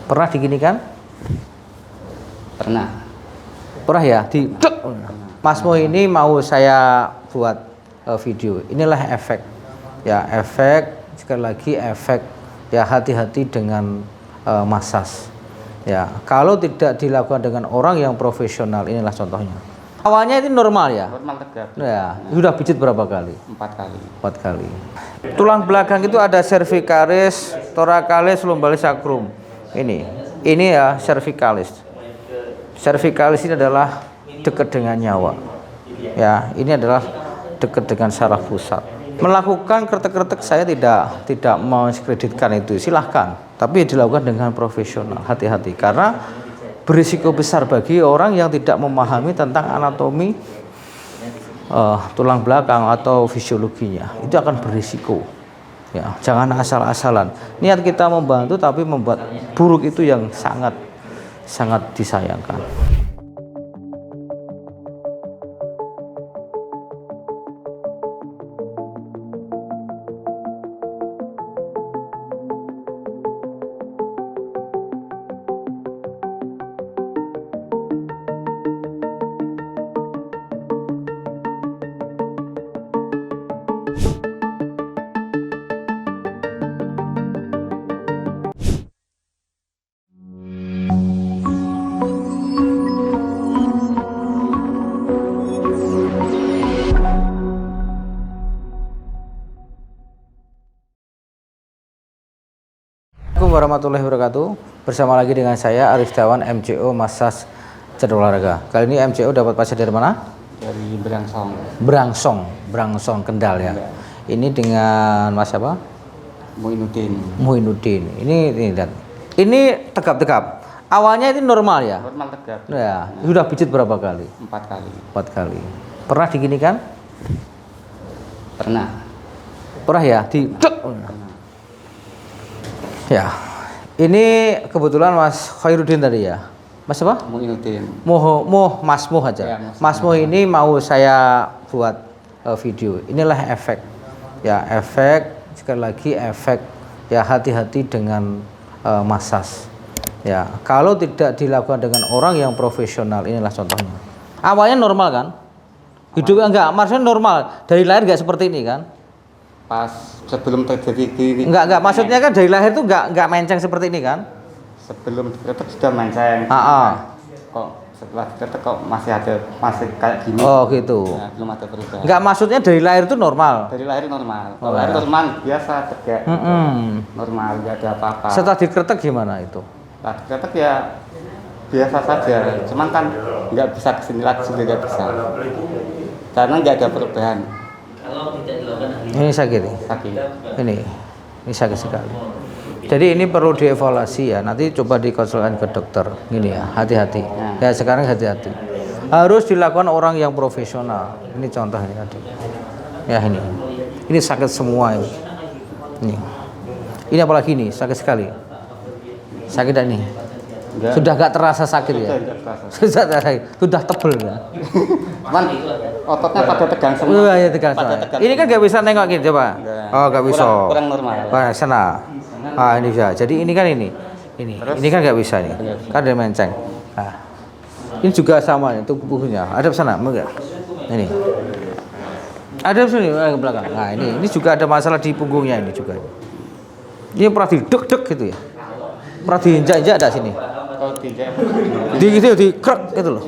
Pernah diginikan? Pernah. Pernah ya? Mas Mo ini mau saya buat video. Inilah efek. Ya, efek, sekali lagi efek. Ya, hati-hati dengan massage. Ya, kalau tidak dilakukan dengan orang yang profesional, inilah contohnya. Awalnya itu normal ya? Normal tegap. Ya, sudah pijit berapa kali? 4 kali. 4 kali. Tulang belakang itu ada cervicalis, thoracalis, lumbalis, sacrum. Ini ya cervicalis. Cervicalis ini adalah dekat dengan nyawa. Ya, ini adalah dekat dengan saraf pusat. Melakukan kretek-kretek saya tidak mendiskreditkan itu, silahkan. Tapi dilakukan dengan profesional, hati-hati karena berisiko besar bagi orang yang tidak memahami tentang anatomi tulang belakang atau fisiologinya. Itu akan berisiko. Ya, jangan asal-asalan. Niat kita membantu tapi membuat buruk itu yang sangat disayangkan. Assalamualaikum warahmatullahi wabarakatuh. Bersama lagi dengan saya Arif Dawan, MCO Massage Cedera Olahraga. Kali ini MCO dapat pasien dari mana? Dari Brangsong. Brangsong Kendal ya. Ini dengan Mas apa? Muinuddin. Ini lihat. Ini tegap-tegap. Awalnya itu normal ya? Normal tegap. Ya, sudah pijit berapa kali? 4 kali. 4 kali. Pernah diginikan? Pernah. Pernah ya? Ya, ini kebetulan Mas Khairuddin tadi ya, Mas apa? Muinuddin. Mas Mo aja. Ya, Mas Mo ini mau saya buat video. Inilah efek. Ya, efek, sekali lagi efek. Ya, hati-hati dengan massage. Ya, kalau tidak dilakukan dengan orang yang profesional, inilah contohnya. Awalnya normal kan? Hidupnya enggak, maksudnya normal. Dari lahir enggak seperti ini kan? Pas sebelum terjadi di Enggak, maksudnya kan dari lahir tuh enggak menceng seperti ini kan? sebelum dikretek sudah menceng. Kok setelah dikretek kok masih kayak gini. Oh gitu. Nah, belum ada perubahan. Enggak, maksudnya dari lahir itu normal. Dari lahir normal. Oh, Kalau lahir ya. normal biasa tegak. Normal, enggak ada apa-apa. Setelah dikretek gimana itu? Nah, dikretek ya biasa saja. Cuman kan nggak bisa kesini lagi, sudah nggak bisa. Karena nggak ada perubahan. Ini sakit nih. Sakit. Ini sakit sekali. Jadi ini perlu dievaluasi ya. Nanti coba dikonsultasikan ke dokter. Gini ya, hati-hati. Ya sekarang hati-hati. Harus dilakukan orang yang profesional. Ini contoh ini tadi. Ya ini. Ini sakit semua ini. Ini apalagi nih, sakit sekali. Sakit dan ini. Enggak. Sudah gak terasa sakit ya? Sudah tebel ya? Cuman ototnya pada tegang semua. Ya, tegang semua. Ini kan gak bisa nengok gini coba. Enggak. Oh gak bisa. Kurang normal. Sana. Ini bisa. Jadi ini kan ini. Ini kan gak bisa nih. Kan ada menceng. Nah. Ini juga sama nih tubuhnya. Ada sana enggak? Ini. Ada sini ke belakang. Nah ini juga ada masalah di punggungnya ini juga. Ini pernah didek-dek gitu ya? Pernah diinjak-injak ada sini? Kalau tidak Di krek itu loh.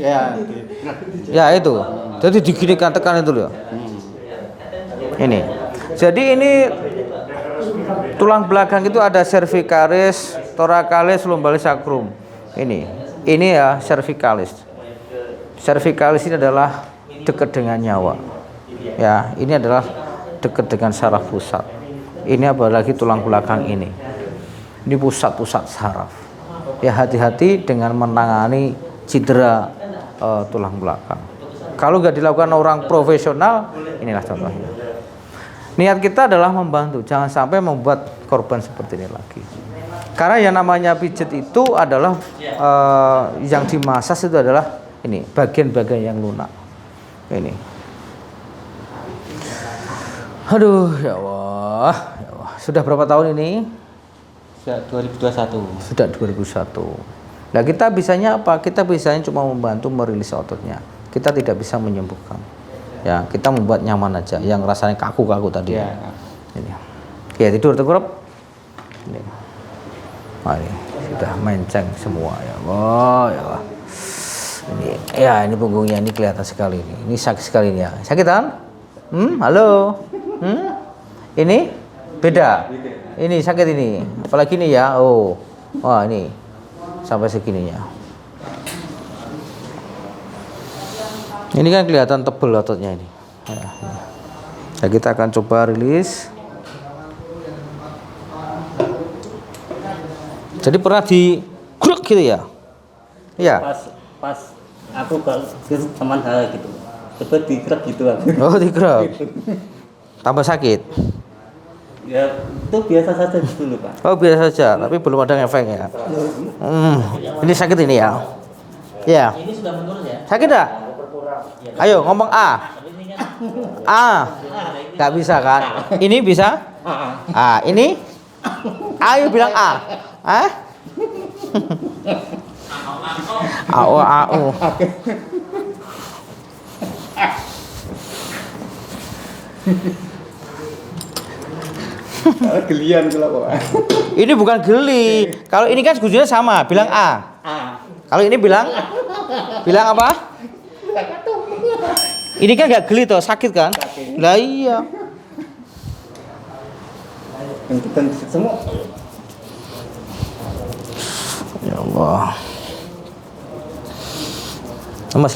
Ya itu. Jadi diginikan tekan itu loh. Ini. Jadi ini tulang belakang itu ada cervicalis, thoracalis, lumbalis, sacrum. Ini ya cervicalis. Cervicalis ini adalah dekat dengan nyawa. Ya, ini adalah dekat dengan saraf pusat. Ini apalagi tulang belakang ini. Ini pusat-pusat saraf. Ya hati-hati dengan menangani cedera tulang belakang. Kalau nggak dilakukan orang profesional, inilah contohnya. Niat kita adalah membantu, jangan sampai membuat korban seperti ini lagi. Karena yang namanya pijet itu adalah yang dimasas itu adalah ini bagian-bagian yang lunak. Ini. Aduh, ya Allah. Sudah berapa tahun ini? Sejak 2021. Sudah 2001. Nah, kita bisanya apa? Kita bisanya cuma membantu merilis ototnya. Kita tidak bisa menyembuhkan. Ya, kita membuat nyaman aja. Yang rasanya kaku-kaku tadi. Ya. Ini. Oke, tidur tengkurap. Ini. Oh, ini sudah menceng semua ya. Oh, ya. Ini, ya, ini punggungnya ini kelihatan sekali ini. Ini sakit sekali ini ya. Sakit kan? Halo. Ini beda. Ini sakit ini. Apalagi ini ya. Oh. Wah, ini sampai segininya. Ini kan kelihatan tebel ototnya ini. Nah, kita akan coba rilis. Jadi pernah di gruk gitu ya? Iya. Pas aku kalau teman hal gitu. Coba dikerap gitu aku. Oh, dikerap. Tambah sakit. Ya, itu biasa saja dulu, Pak. Oh, biasa saja, tapi belum ada efeknya. Ini sakit ini ya? Iya. Ini sudah menurun ya? Sakit dah? Ayo ngomong A. A. Gak bisa kan? Ini bisa? A. Ini? Ayo bilang A. Ah? AO AO. Gelian kalau Pak. Ini bukan geli. Kalau ini kan sebetulnya sama, bilang A. Kalau ini bilang apa? Ini kan gak geli toh, sakit kan? Lah iya. Hentikan semua. Ya Allah. Lemas.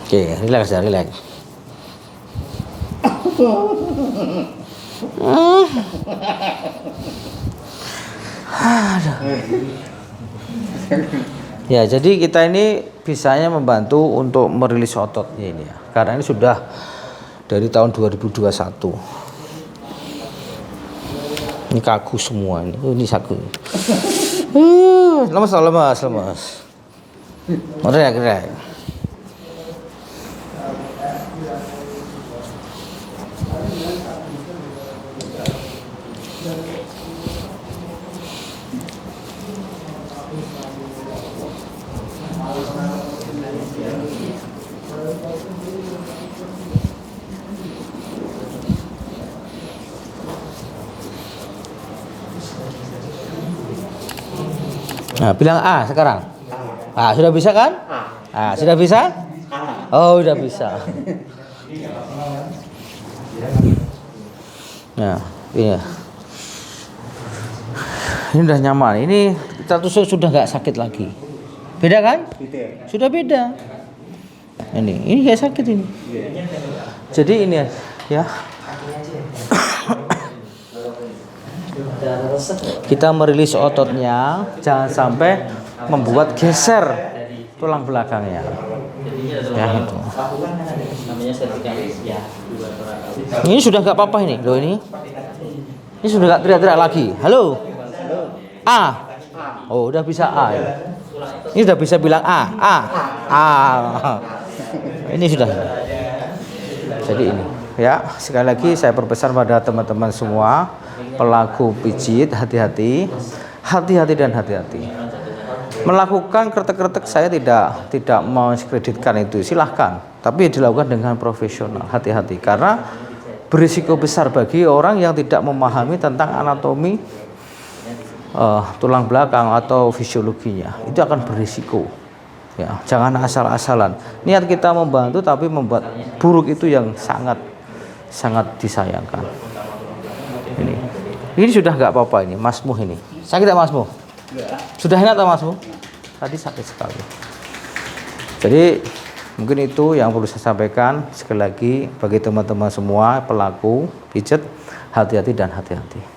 Oke, relax ya, relax. Ya, jadi kita ini bisanya membantu untuk merilis ototnya ini ya. Karena ini sudah dari tahun 2021. Ini kaku semua ini. Oh, ini saku. Lemas. Relax. Nah, bilang A sekarang. Ah, sudah bisa kan? Ah, sudah bisa? Oh, sudah bisa. Nah, iya. Ini udah nyaman. Ini kita tusuk sudah nggak sakit lagi. Beda kan? Sudah beda. Ini nggak sakit ini. Jadi ini ya. Kita merilis ototnya, jangan sampai membuat geser tulang belakangnya. Ya itu. Ini sudah nggak apa-apa ini, loh ini. Ini sudah nggak teriak-teriak lagi. Halo. A. Oh, udah bisa A. Ya. Ini sudah bisa bilang A. Ini sudah. Jadi ini. Ya, sekali lagi saya perbesar pada teman-teman semua pelaku pijit, hati-hati dan hati-hati. Melakukan kretek-kretek saya tidak mau kreditkan itu, silahkan, tapi dilakukan dengan profesional, hati-hati karena berisiko besar bagi orang yang tidak memahami tentang anatomi tulang belakang atau fisiologinya. Itu akan berisiko. Ya, jangan asal-asalan. Niat kita membantu tapi membuat buruk itu yang sangat disayangkan. Ini sudah nggak apa-apa ini, Masmu ini. Sakit tak Masmu? Sudah enak tak Masmu? Tadi sakit sekali. Jadi mungkin itu yang perlu saya sampaikan sekali lagi bagi teman-teman semua pelaku pijat, hati-hati dan hati-hati.